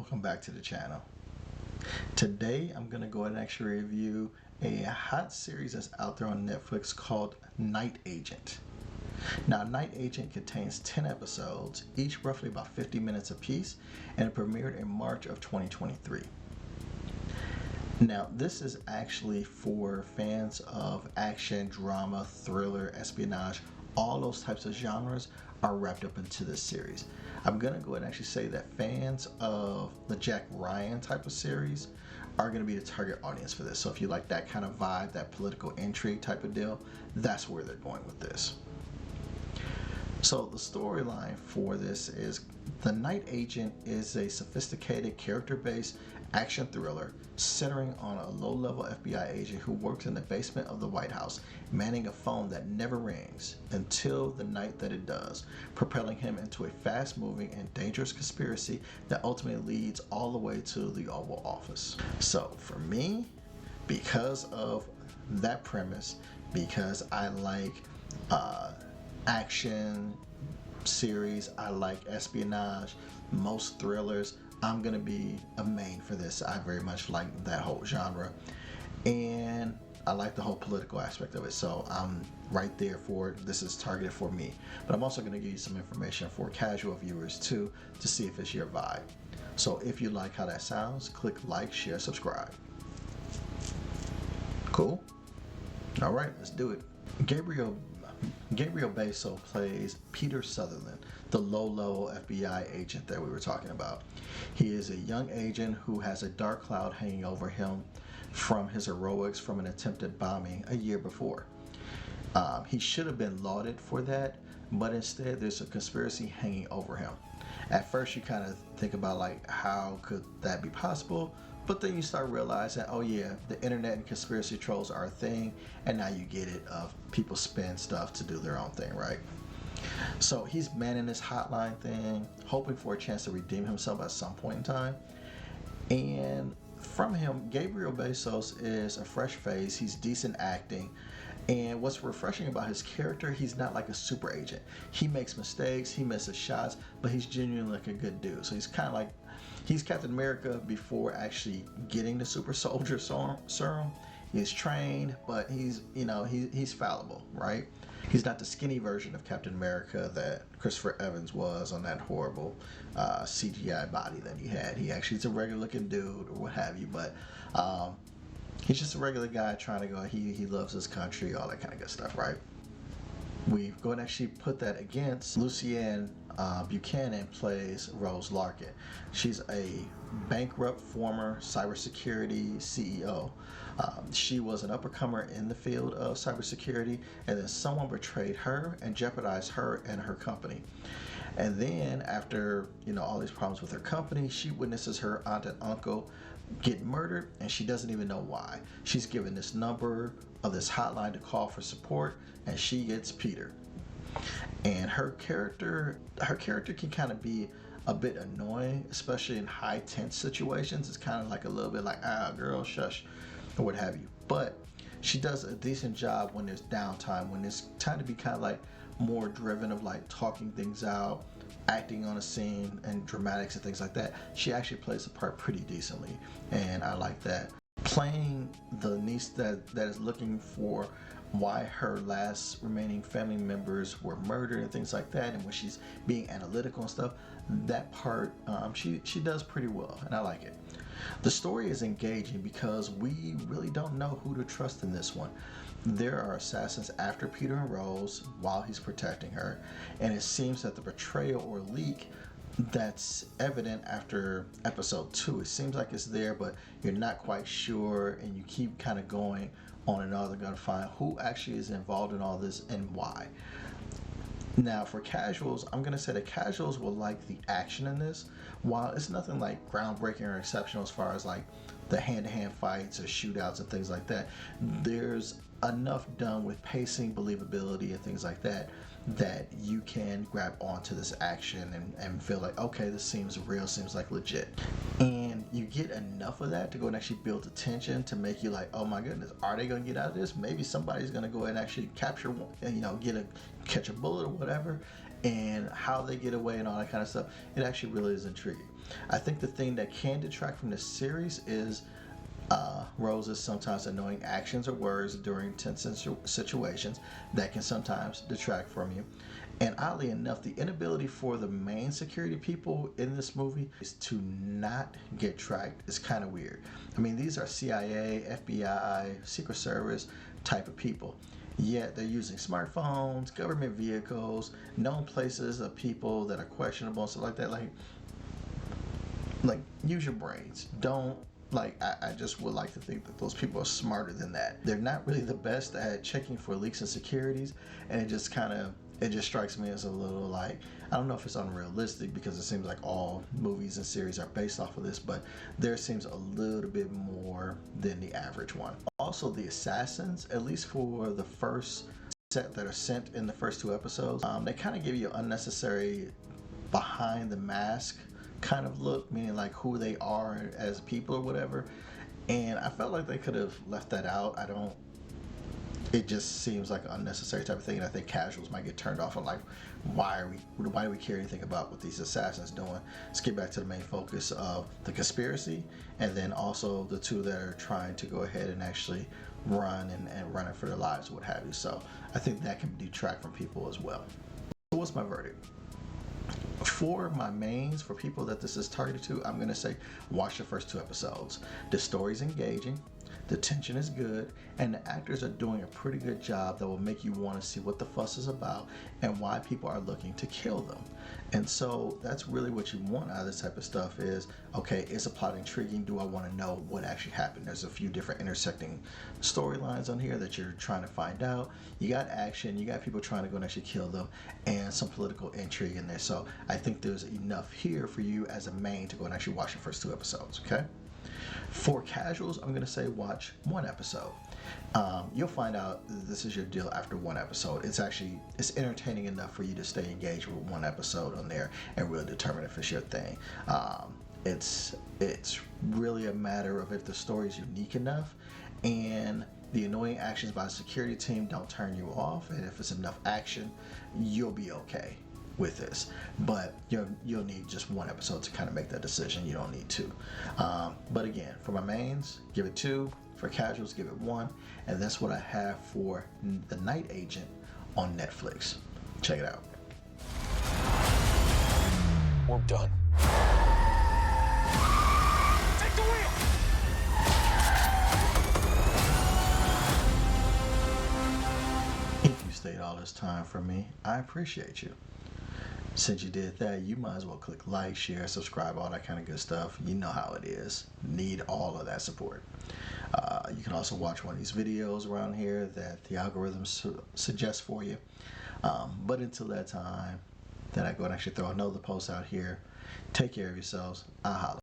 welcome back to the channel. Today I'm going to go ahead and actually review a hot series that's out there on Netflix called Night Agent. Now, Night Agent contains 10 episodes, each roughly about 50 minutes apiece, and it premiered in March of 2023. Now, this is actually for fans of action, drama, thriller, espionage. All those types of genres are wrapped up into this series. I'm going to go ahead and actually say that fans of the Jack Ryan type of series are going to be the target audience for this. So if you like that kind of vibe, that political intrigue type of deal, that's where they're going with this. So the storyline for this is The Night Agent is a sophisticated character-based action thriller centering on a low-level FBI agent who works in the basement of the White House, manning a phone that never rings until the night that it does, propelling him into a fast-moving and dangerous conspiracy that ultimately leads all the way to the Oval Office. So for me, because of that premise, because I like action series, I like espionage, most thrillers, I'm gonna be a main for this. I very much like that whole genre, and I like the whole political aspect of it, so I'm right there for it. This is targeted for me, but I'm also gonna give you some information for casual viewers too, to see if it's your vibe. So if you like how that sounds, click like, share, subscribe. Cool? All right, let's do it. Gabriel Basso plays Peter Sutherland, the low-level FBI agent that we were talking about. He is a young agent who has a dark cloud hanging over him from his heroics from an attempted bombing a year before. He should have been lauded for that, but instead there's a conspiracy hanging over him. At first you kind of think about like, how could that be possible? But then you start realizing, oh yeah, the internet and conspiracy trolls are a thing, and now you get it of people spin stuff to do their own thing, right? So he's manning this hotline thing, hoping for a chance to redeem himself at some point in time. And from him, Gabriel Bassos is a fresh face, he's decent acting. And what's refreshing about his character, he's not like a super agent. He makes mistakes, he misses shots, but he's genuinely like a good dude. So he's kind of like, he's Captain America before actually getting the super soldier serum. He's trained, but he's fallible, right? He's not the skinny version of Captain America that Christopher Evans was on that horrible CGI body that he had. He actually is a regular looking dude or what have you, but he's just a regular guy trying to go, he loves his country, all that kind of good stuff, right? We go and actually put that against Lucienne Buchanan plays Rose Larkin. She's a bankrupt former cybersecurity CEO. She was an uppercomer in the field of cybersecurity, and then someone betrayed her and jeopardized her and her company. And then after all these problems with her company, she witnesses her aunt and uncle get murdered, and she doesn't even know why. She's given this number of this hotline to call for support, and she gets Peter. And her character can kind of be a bit annoying, especially in high tense situations. It's kind of like a little bit like, girl, shush, or what have you. But she does a decent job when there's downtime, when it's time to be kind of like more driven of like talking things out, acting on a scene and dramatics and things like that. She actually plays the part pretty decently, and I like that. Playing the niece that is looking for why her last remaining family members were murdered and things like that, and when she's being analytical and stuff, that part she does pretty well, and I like it. The story is engaging because we really don't know who to trust in this one. There are assassins after Peter and Rose while he's protecting her, and it seems that the betrayal or leak that's evident after episode 2, it seems like it's there, but you're not quite sure, and you keep kind of going on and on. They're going to find who actually is involved in all this and why. Now for casuals, I'm going to say that casuals will like the action in this. While it's nothing like groundbreaking or exceptional as far as like the hand-to-hand fights or shootouts and things like that, there's enough done with pacing, believability, and things like that, that you can grab onto this action and feel like, okay, this seems real, seems like legit. And you get enough of that to go and actually build the tension to make you like, oh my goodness, are they going to get out of this? Maybe somebody's going to go and actually capture one, catch a bullet or whatever. and how they get away and all that kind of stuff. It actually really is intriguing. I think the thing that can detract from the series is Rose's sometimes annoying actions or words during tense situations that can sometimes detract from you. And oddly enough, the inability for the main security people in this movie is to not get tracked is kind of weird. I mean, these are CIA, FBI, Secret Service type of people. Yet they're using smartphones, government vehicles, known places of people that are questionable and stuff like that. Like use your brains. Don't I just would like to think that those people are smarter than that. They're not really the best at checking for leaks and securities, and it just strikes me as a little like, I don't know if it's unrealistic because it seems like all movies and series are based off of this, but there seems a little bit more than the average one. Also, the assassins, at least for the first set that are sent in the first 2 episodes, they kind of give you unnecessary behind the mask kind of look, meaning like who they are as people or whatever. And I felt like they could have left that out. It just seems like an unnecessary type of thing, and I think casuals might get turned off on like, why do we care anything about what these assassins doing? Let's get back to the main focus of the conspiracy, and then also the two that are trying to go ahead and actually run and running for their lives, what have you. So I think that can detract from people as well. So what's my verdict? For my mains, for people that this is targeted to, I'm going to say watch the first 2 episodes. The story's engaging, the tension is good, and the actors are doing a pretty good job that will make you want to see what the fuss is about and why people are looking to kill them. And so that's really what you want out of this type of stuff is, okay, is the plot intriguing? Do I want to know what actually happened? There's a few different intersecting storylines on here that you're trying to find out. You got action, you got people trying to go and actually kill them, and some political intrigue in there. So I think there's enough here for you as a main to go and actually watch the first 2 episodes, okay? For casuals, I'm going to say watch 1 episode. You'll find out this is your deal after 1 episode. It's entertaining enough for you to stay engaged with 1 episode on there and really determine if it's your thing. It's really a matter of if the story is unique enough and the annoying actions by the security team don't turn you off, and if it's enough action, you'll be okay with this. But you'll need just 1 episode to kind of make that decision. You don't need 2. But again, for my mains, give it 2. For casuals, give it 1. And that's what I have for The Night Agent on Netflix. Check it out. We're done. Take the wheel! If you stayed all this time for me, I appreciate you. Since you did that, you might as well click like, share, subscribe, all that kind of good stuff. You know how it is. Need all of that support. You can also watch one of these videos around here that the algorithm suggests for you. But until that time, then I go and actually throw another post out here. Take care of yourselves. I'll holla.